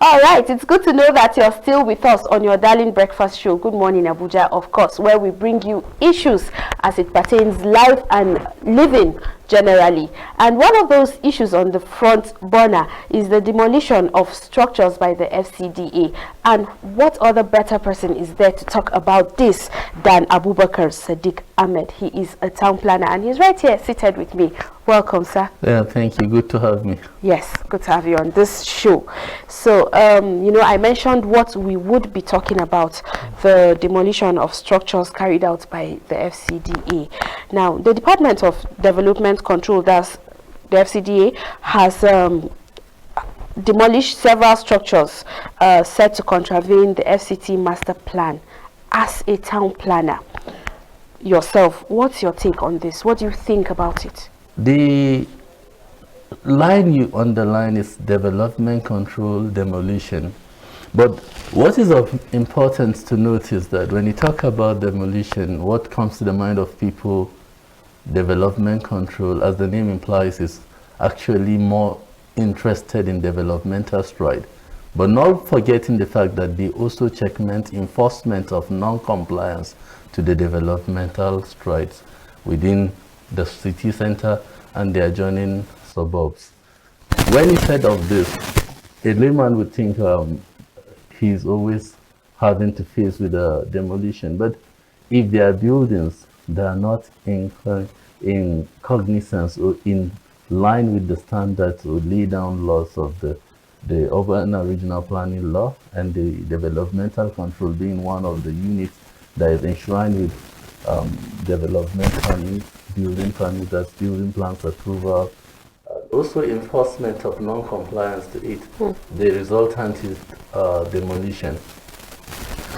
All right, it's good to know that you're still with us on your darling breakfast show, Good Morning Abuja, of course, where we bring you issues as it pertains life and living generally. And one of those issues on the front burner is the demolition of structures by the FCDA. And what other better person is there to talk about this than Abubakar Sadiq Ahmed? He is a town planner and he's right here seated with me. Welcome, sir. Yeah, thank you. Good to have me. Yes, good to have you on this show. So, you know, I mentioned what we would be talking about, the demolition of structures carried out by the FCDA. Now, the Department of Development Control, that's the FCDA, has demolished several structures said to contravene the FCT master plan. As a town planner yourself, what's your take on this? What do you think about it? The line you underline is development control demolition. But what is of importance to note is that when you talk about demolition, what comes to the mind of people, development control, as the name implies, is actually more interested in developmental stride. But not forgetting the fact that they also checkmate enforcement of non-compliance to the developmental strides within the city center and the adjoining suburbs. When instead of this, a layman would think he's always having to face with a demolition. But if there are buildings that are not in cognizance or in line with the standards or lay down laws of the urban and regional planning law, and the developmental control being one of the units that is enshrined with development planning, building planning, that's building plans approval, also enforcement of non-compliance to it. The resultant is demolition.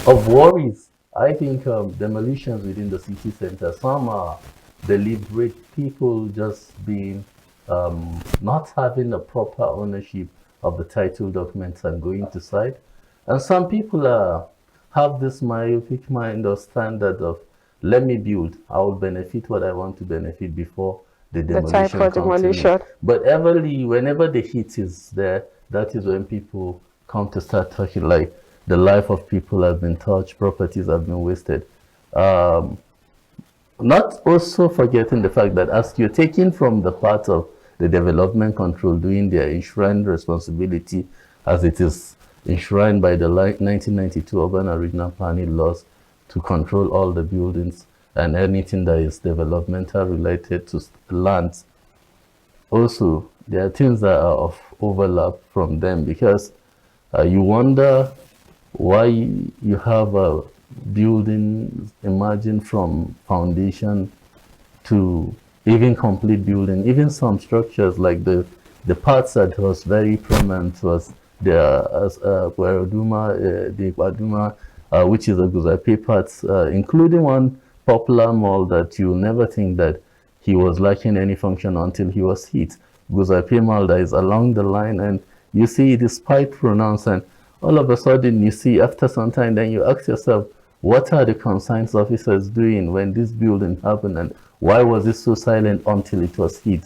Of worries, I think demolitions within the city center, some are deliberate, people just being not having a proper ownership of the title documents and going to site. And some people have this myopic mind or standard of, let me build, I will benefit what I want to benefit before the demolition comes in. But whenever the heat is there, that is when people come to start talking like the life of people has been touched, properties have been wasted. Not also forgetting the fact that as you're taking from the part of the development control doing their enshrined responsibility as it is enshrined by the 1992 urban and regional planning laws to control all the buildings and anything that is developmental related to lands. Also, there are things that are of overlap from them, because you wonder why you have a building emerging from foundation to even complete building. Even some structures like the parts that was very prominent was the Baduma, which is a Guzape parts, including one popular mall that you'll never think that he was lacking any function until he was hit. Guzape mall that is along the line, and you see it is quite pronounced, and all of a sudden you see after some time, then you ask yourself, what are the consigned officers doing when this building happened, and why was it so silent until it was hit?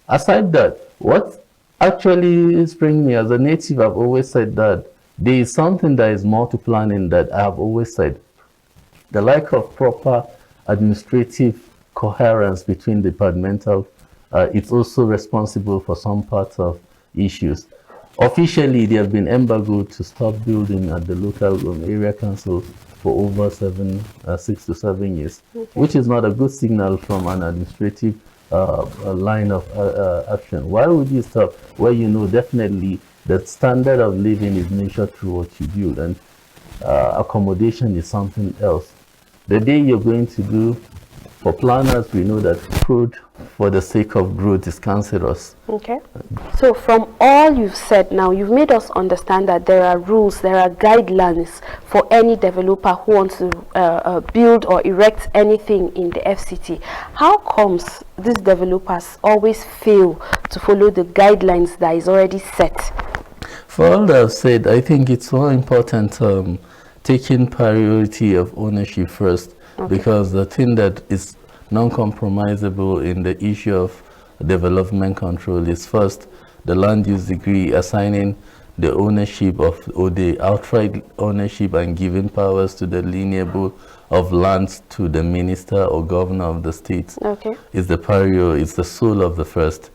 Aside that, what actually springs me as a native, I've always said that there is something that is more to planning that I have always said. The lack of proper administrative coherence between departmental, it's also responsible for some parts of issues. Officially, they have been embargoed to stop building at the local area council for over 6 to 7 years, which is not a good signal from an administrative line of action. Why would you stop where you know definitely the standard of living is measured through what you build, and accommodation is something else? The day you're going to do, for planners, we know that food for the sake of growth is cancerous. Okay. So from all you've said now, you've made us understand that there are rules, there are guidelines for any developer who wants to build or erect anything in the FCT. How comes these developers always fail to follow the guidelines that is already set? For all that I've said, I think it's more important taking priority of ownership first. Okay. Because the thing that is non-compromisable in the issue of development control is first the land use degree, assigning the ownership of, or the outright ownership and giving powers to the lineable of lands to the minister or governor of the state. Okay. Is the pario, is the soul of the first.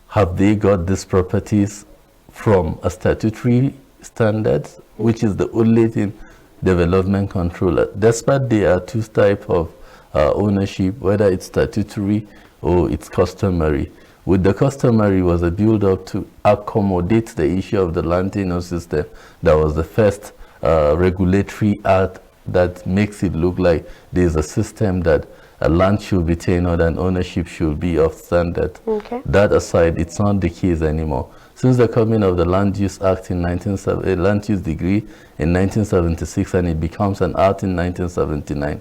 Have they got these properties from a statutory standard, which is the only thing development controller, despite there are two types of ownership, whether it's statutory or it's customary. With the customary was a build-up to accommodate the issue of the land tenure system. That was the first regulatory act that makes it look like there's a system that a land should be tenured and ownership should be of standard. Okay. That aside, it's not the case anymore. Since the coming of the Land Use Act in Land Use Decree in 1976, and it becomes an act in 1979,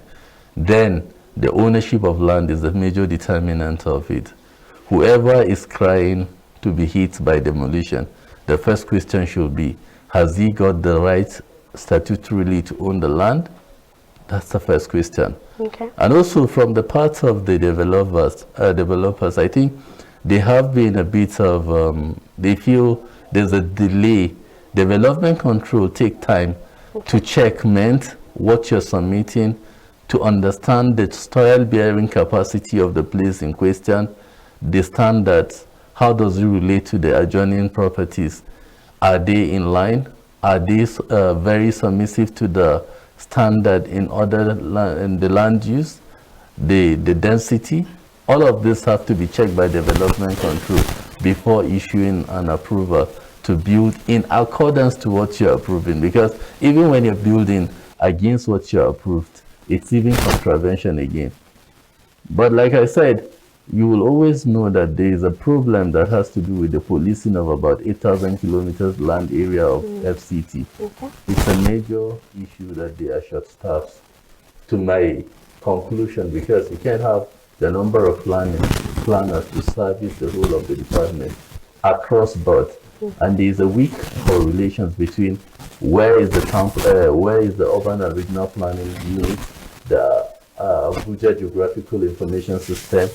then the ownership of land is the major determinant of it. Whoever is crying to be hit by demolition, the first question should be, has he got the right statutorily to own the land? That's the first question. Okay. And also from the part of the developers, I think they have been a bit of, they feel there's a delay. Development control take time to checkmate what you're submitting, to understand the soil bearing capacity of the place in question, the standards, how does it relate to the adjoining properties? Are they in line? Are they very submissive to the standard in the land use, the density? All of this have to be checked by development control before issuing an approval to build in accordance to what you're approving. Because even when you're building against what you're approved, it's even contravention again. But like I said, you will always know that there is a problem that has to do with the policing of about 8,000 kilometers land area of FCT. Okay. It's a major issue that they are short-staffed, to my conclusion, because you can't have the number of planners to service the whole of the department across board. And there is a weak correlation between where is the urban and regional planning unit, the Abuja Geographical Information System,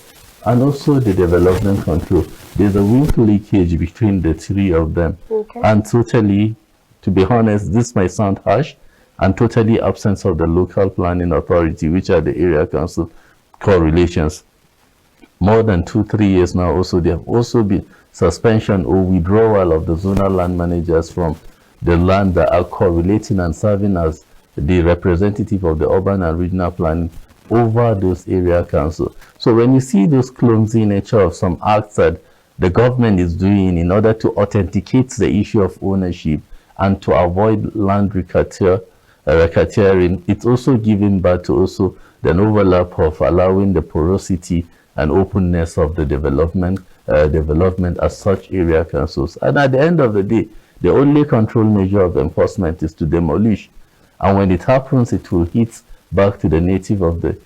and also the development control. There's a weak leakage between the three of them. Okay. And totally, to be honest, this might sound harsh, and totally absence of the local planning authority, which are the area council correlations. More than 2-3 years now, also there have also been suspension or withdrawal of the zonal land managers from the land that are correlating and serving as the representative of the urban and regional planning over those area council. So when you see those clumsy nature of some acts that the government is doing in order to authenticate the issue of ownership and to avoid land racketeering, it's also giving back to also the overlap of allowing the porosity and openness of the development as such area councils. And at the end of the day, the only control measure of enforcement is to demolish. And when it happens, it will hit back to the native of the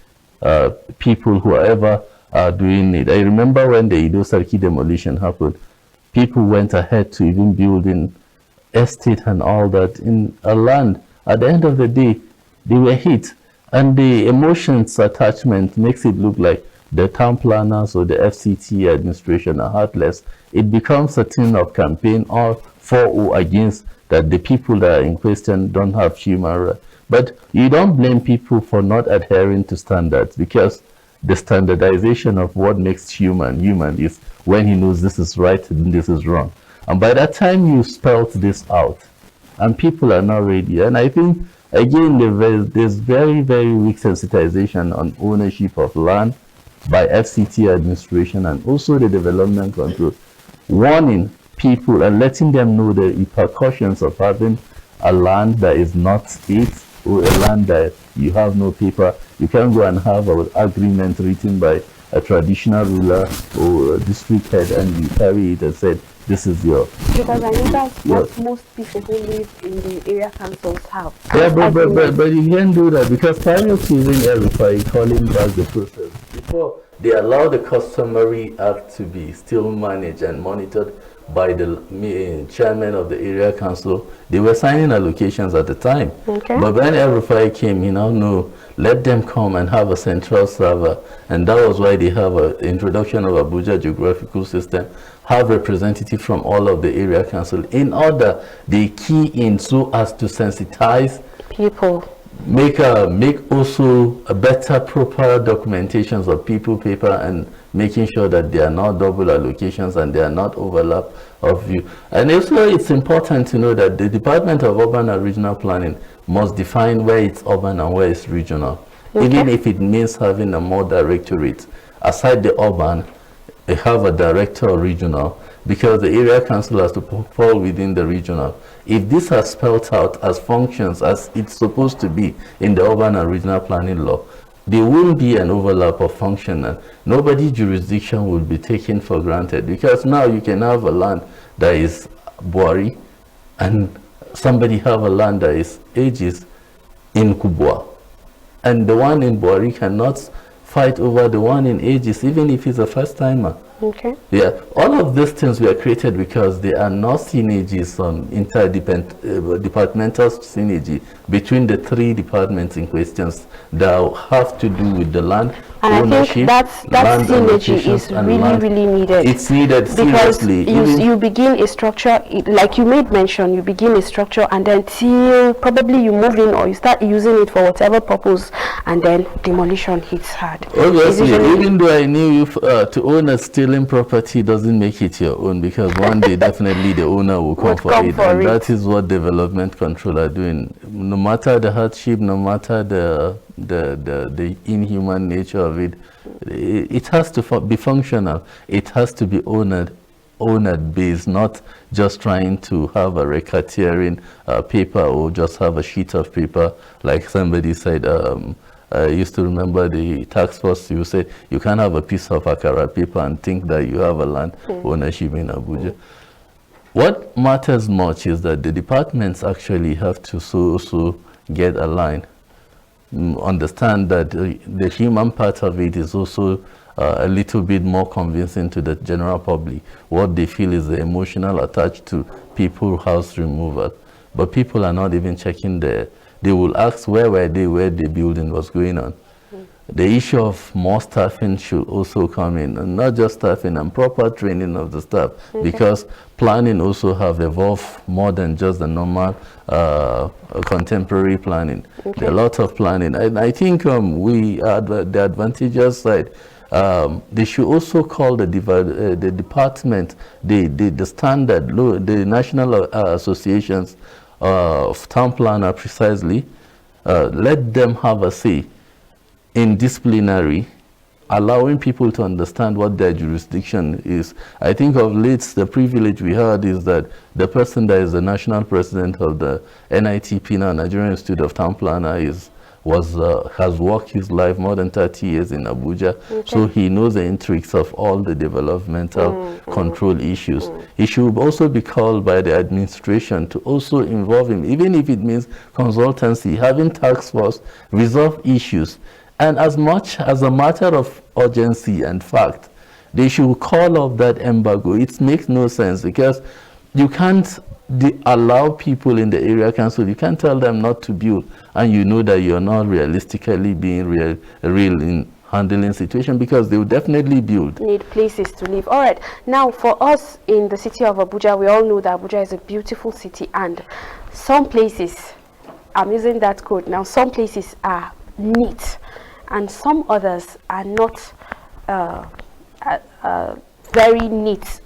people, whoever are doing it. I remember when the Ido Sarki demolition happened, people went ahead to even build in estate and all that in a land. At the end of the day, they were hit. And the emotions attachment makes it look like the town planners or the FCT administration are heartless. It becomes a thing of campaign or for or against, that the people that are in question don't have human rights. But you don't blame people for not adhering to standards, because the standardization of what makes human is when he knows this is right and this is wrong. And by that time you spelt this out and people are not ready. And I think, again, there's very, very weak sensitization on ownership of land by FCT administration and also the development control, warning people and letting them know the repercussions of having a land that is not it, or a land that you have no paper. You can't go and have an agreement written by a traditional ruler or a district head and you carry it and said, this is your... Because I know that's what most people who live in the area councils have. Yeah, but you can't do that, because prior to even everybody calling back the process, before they allow the customary act to be still managed and monitored by the chairman of the area council, they were signing allocations at the time. Okay. But when everybody came, no, let them come and have a central server. And that was why they have an introduction of Abuja geographical system have representatives from all of the area council in order they key in so as to sensitize people, make also a better proper documentations of people paper and making sure that there are not double allocations and there are not overlap of view. And also it's important to know that the Department of Urban and Regional Planning must define where it's urban and where it's regional. Okay. Even if it means having a more directorate. Aside the urban, they have a director or regional, because the area council has to fall within the regional. If this are spelled out as functions as it's supposed to be in the urban and regional planning law, there won't be an overlap of function and nobody's jurisdiction will be taken for granted, because now you can have a land that is Buari and somebody have a land that is Aegis in Kubwa, and the one in Buari cannot fight over the one in Aegis even if he's a first timer. Okay. Yeah, all of these things were created because there are no synergies on interdepartmental synergy between the three departments in questions that have to do with the land and ownership. I think that synergy is really needed. It's needed because seriously. You begin a structure, like you made mention, you begin a structure and then till probably you move in or you start using it for whatever purpose, and then demolition hits hard. Obviously, even though I knew you to own a stealing property doesn't make it your own, because one day definitely the owner will come for it. And that is what development control are doing. No matter the hardship, no matter the inhuman nature of it, it has to be functional. It has to be owned based, not just trying to have a racketeering paper or just have a sheet of paper like somebody said. I used to remember the tax force, you said you can't have a piece of akara paper and think that you have a land ownership in Abuja. What matters much is that the departments actually have to so get aligned. Understand that the human part of it is also a little bit more convincing to the general public. What they feel is the emotional attached to people house removal. But people are not even checking there. They will ask where were they, where the building was going on. The issue of more staffing should also come in, and not just staffing and proper training of the staff, because planning also have evolved more than just the normal contemporary planning. There are a lot of planning, and I think we are the advantageous side. They should also call the department, the standard, the national associations of town planner precisely, let them have a say in disciplinary, allowing people to understand what their jurisdiction is. I think of late, the privilege we had is that the person that is the national president of the NITP now, Nigerian Institute of Town Planner, has worked his life more than 30 years in Abuja, so he knows the intrigues of all the developmental control issues. He should also be called by the administration to also involve him, even if it means consultancy, having task force, resolve issues. And as much as a matter of urgency and fact, they should call off that embargo. It makes no sense, because you can't allow people in the area council, you can't tell them not to build, and you know that you're not realistically being real in handling situation, because they will definitely build. Need places to live. All right. Now, for us in the city of Abuja, we all know that Abuja is a beautiful city, and some places, I'm using that code now, some places are neat, and some others are not very neat,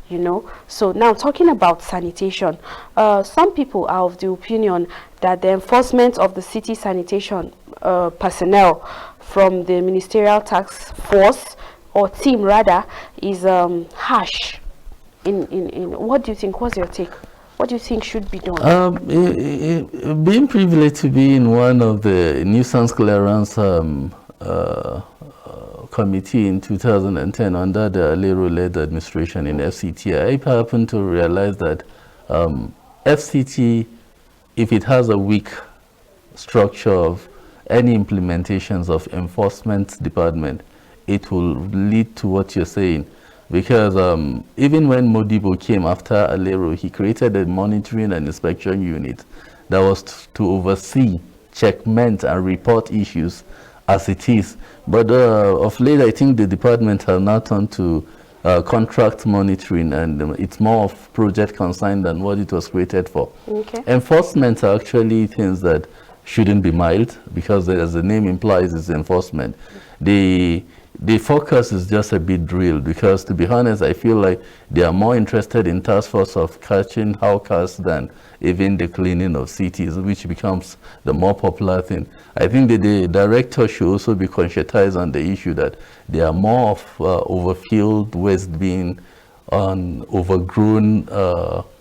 you know. So now, talking about sanitation, some people are of the opinion that the enforcement of the city sanitation personnel from the ministerial task force, or team rather, is harsh. In what do you think? What's your take? What do you think should be done? Being privileged to be in one of the nuisance clearance committee in 2010 under the Alero-led administration in FCT, I happened to realize that FCT, if it has a weak structure of any implementations of enforcement department, it will lead to what you're saying. Because even when Modibo came after Alero, he created a monitoring and inspection unit that was to oversee, checkmate, and report issues as it is. But of late, I think the department has now turned to contract monitoring, and it's more of project consigned than what it was created for. Okay. Enforcement are actually things that shouldn't be mild, because as the name implies, it's enforcement. The focus is just a bit drilled, because to be honest, I feel like they are more interested in task force of catching hawkers than even the cleaning of cities, which becomes the more popular thing. I think that the director should also be conscientized on the issue that there are more of overfilled waste being on overgrown,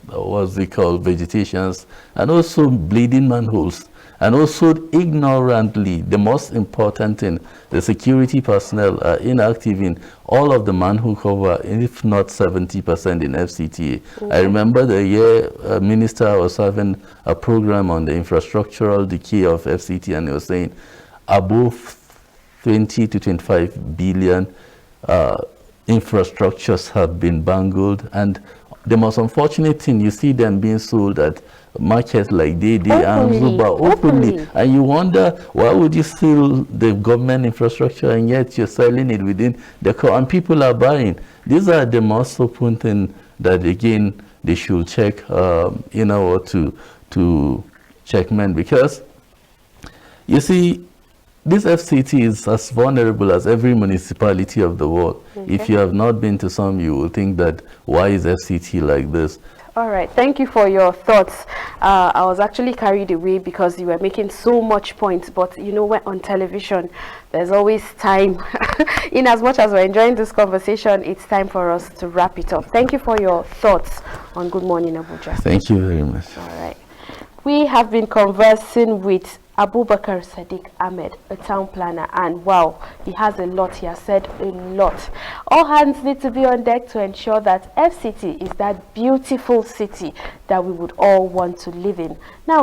what's it called, vegetations, and also bleeding manholes. And also ignorantly, the most important thing, the security personnel are inactive in all of the manhole cover, if not 70% in FCT. I remember the year minister was having a program on the infrastructural decay of FCT, and he was saying above 20 to 25 billion infrastructures have been bungled. And the most unfortunate thing, you see them being sold at markets like Dede and Zuba openly, and you wonder, why would you sell the government infrastructure and yet you're selling it within the core, and people are buying? These are the most open thing that, again, they should check, you know, to checkmate, because you see, this FCT is as vulnerable as every municipality of the world. Okay. If you have not been to some, you will think that, why is FCT like this? All right, thank you for your thoughts. I was actually carried away because you were making so much points, but you know, when on television, there's always time. In as much as we're enjoying this conversation, it's time for us to wrap it up. Thank you for your thoughts on Good Morning Abuja. Thank you very much. All right. We have been conversing with Abubakar Sadiq Ahmed, a town planner, and wow, he has a lot. He has said a lot. All hands need to be on deck to ensure that FCT is that beautiful city that we would all want to live in. Now,